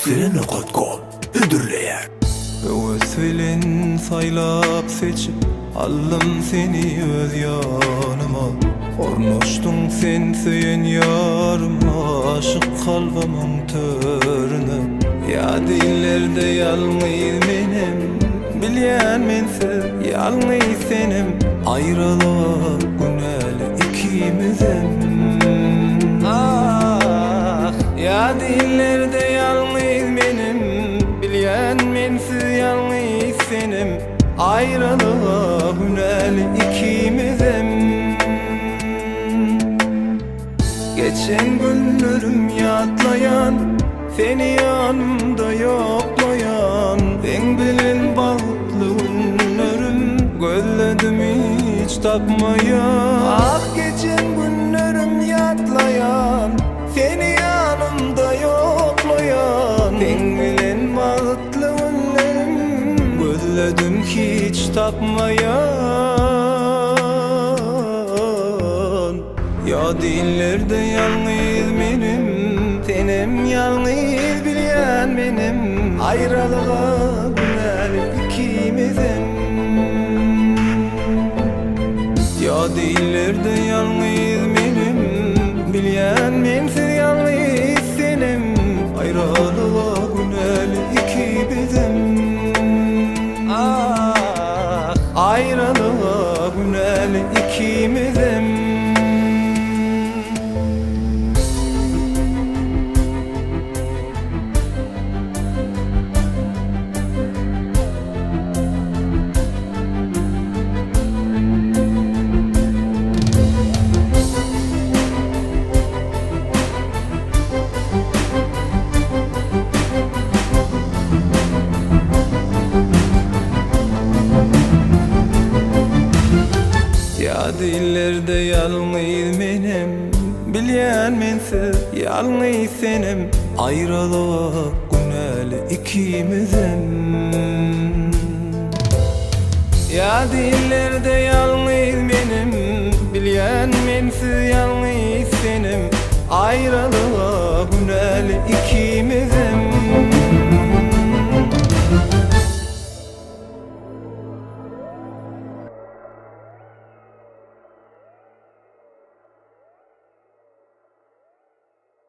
seni katkol ödürleyer. Ösvelin saylap seçip aldım seni öz yanıma. Ornoştun sen söyün yarıma, aşık kalbamın törüne. Ya dillerde yalnız benim, bilyen mensiz yalnız senim. Ayrılık güneli ikimizim. Ah, ya dillerde yalnız benim, bilyen mensiz yalnız senim. Ayrılık güneli ikimizim. Geçen günlerim yatlayan, seni yanımda yoklayan. Ben bilin bağlı günlerim, gözledim hiç takmayan. Ah, geçen günlerim yatlayan, seni yanımda yoklayan. Ben bilin bağlı günlerim, gözledim hiç takmayan. Ya dillerde yalnız benim, senim yalnız bilyen benim. Ayrılığa günel ikimizim. Ya dillerde yalnız benim, bilyen mensiz yalnız senim. Ayrılığa günel ikimizim. Ah, ayrılığa günel ikimizim. Ya dillerde yalnız benim, bilyen mensiz yalnız senim. Ayrılık güneli ikimizim. Ya dillerde yalnız benim, bilyen mensiz yalnız senim. Ayrılık güneli ikimizim.